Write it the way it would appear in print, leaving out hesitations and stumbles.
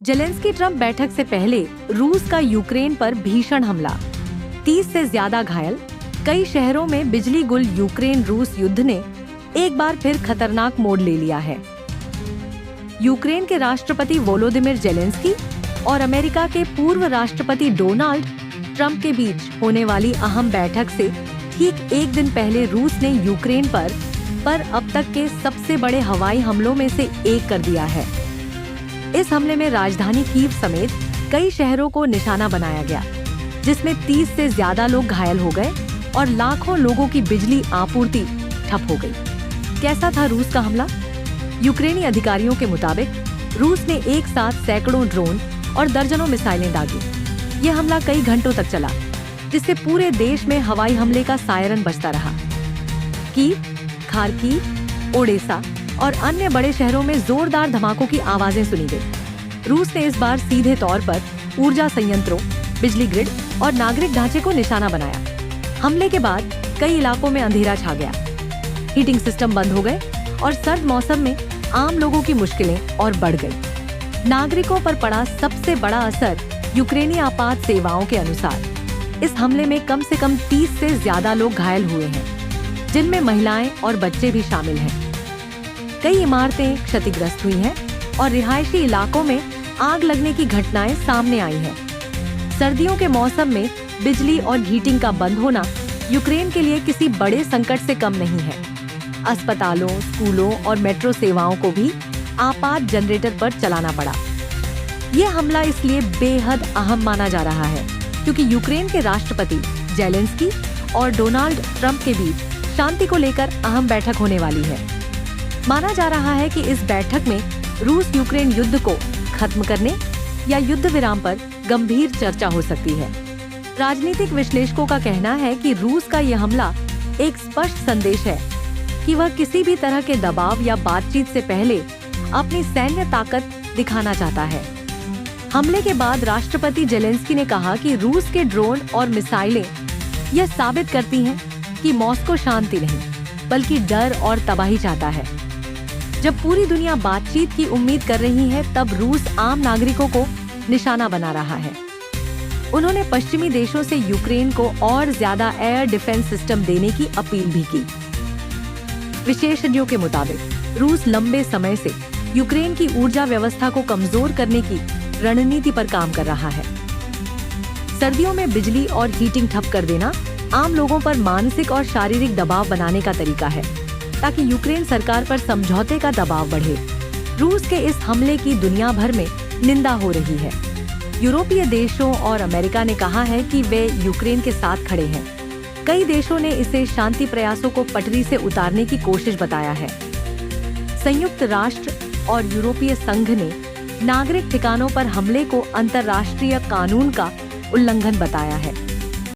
Zelensky Trump बैठक से पहले रूस का यूक्रेन पर भीषण हमला, 30 से ज्यादा घायल, कई शहरों में बिजली गुल। यूक्रेन रूस युद्ध ने एक बार फिर खतरनाक मोड़ ले लिया है। यूक्रेन के राष्ट्रपति वोलोदिमिर जेलेंस्की और अमेरिका के पूर्व राष्ट्रपति डोनाल्ड ट्रंप के बीच होने वाली अहम बैठक से ठीक एक दिन पहले रूस ने यूक्रेन पर अब तक के सबसे बड़े हवाई हमलों में से एक कर दिया है। इस हमले में राजधानी कीव समेत कई शहरों को निशाना बनाया गया, जिसमें 30 से ज्यादा लोग घायल हो गए और लाखों लोगों की बिजली आपूर्ति ठप हो गई। कैसा था रूस का हमला? यूक्रेनी अधिकारियों के मुताबिक रूस ने एक साथ सैकड़ों ड्रोन और दर्जनों मिसाइलें दागी। यह हमला कई घंटों तक चला, जिससे पूरे देश में हवाई हमले का सायरन बजता रहा। कीव, खार्किव, ओडेसा और अन्य बड़े शहरों में जोरदार धमाकों की आवाजें सुनी गई। रूस ने इस बार सीधे तौर पर ऊर्जा संयंत्रों, बिजली ग्रिड और नागरिक ढांचे को निशाना बनाया। हमले के बाद कई इलाकों में अंधेरा छा गया, हीटिंग सिस्टम बंद हो गए और सर्द मौसम में आम लोगों की मुश्किलें और बढ़ गई। नागरिकों पर पड़ा सबसे बड़ा असर यूक्रेनी आपात सेवाओं के अनुसार इस हमले में कम से कम 30 से ज्यादा लोग घायल हुए हैं, जिनमें महिलाएं और बच्चे भी शामिल हैं। कई इमारतें क्षतिग्रस्त हुई हैं और रिहायशी इलाकों में आग लगने की घटनाएं सामने आई हैं। सर्दियों के मौसम में बिजली और हीटिंग का बंद होना यूक्रेन के लिए किसी बड़े संकट से कम नहीं है। अस्पतालों, स्कूलों और मेट्रो सेवाओं को भी आपात जनरेटर पर चलाना पड़ा। यह हमला इसलिए बेहद अहम माना जा रहा है क्योंकि यूक्रेन के राष्ट्रपति जेलेंस्की और डोनाल्ड ट्रंप के बीच शांति को लेकर अहम बैठक होने वाली है। माना जा रहा है कि इस बैठक में रूस यूक्रेन युद्ध को खत्म करने या युद्ध विराम पर गंभीर चर्चा हो सकती है। राजनीतिक विश्लेषकों का कहना है कि रूस का यह हमला एक स्पष्ट संदेश है कि वह किसी भी तरह के दबाव या बातचीत से पहले अपनी सैन्य ताकत दिखाना चाहता है। हमले के बाद राष्ट्रपति जेलेंस्की ने कहा कि रूस के ड्रोन और मिसाइलें यह साबित करती हैं कि मॉस्को शांति नहीं बल्कि डर और तबाही चाहता है। जब पूरी दुनिया बातचीत की उम्मीद कर रही है, तब रूस आम नागरिकों को निशाना बना रहा है। उन्होंने पश्चिमी देशों से यूक्रेन को और ज्यादा एयर डिफेंस सिस्टम देने की अपील भी की। विशेषज्ञों के मुताबिक रूस लंबे समय से यूक्रेन की ऊर्जा व्यवस्था को कमजोर करने की रणनीति पर काम कर रहा है। सर्दियों में बिजली और हीटिंग ठप कर देना आम लोगों पर मानसिक और शारीरिक दबाव बनाने का तरीका है, ताकि यूक्रेन सरकार पर समझौते का दबाव बढ़े। रूस के इस हमले की दुनिया भर में निंदा हो रही है। यूरोपीय देशों और अमेरिका ने कहा है कि वे यूक्रेन के साथ खड़े हैं। कई देशों ने इसे शांति प्रयासों को पटरी से उतारने की कोशिश बताया है। संयुक्त राष्ट्र और यूरोपीय संघ ने नागरिक ठिकानों पर हमले को अंतर्राष्ट्रीय कानून का उल्लंघन बताया है।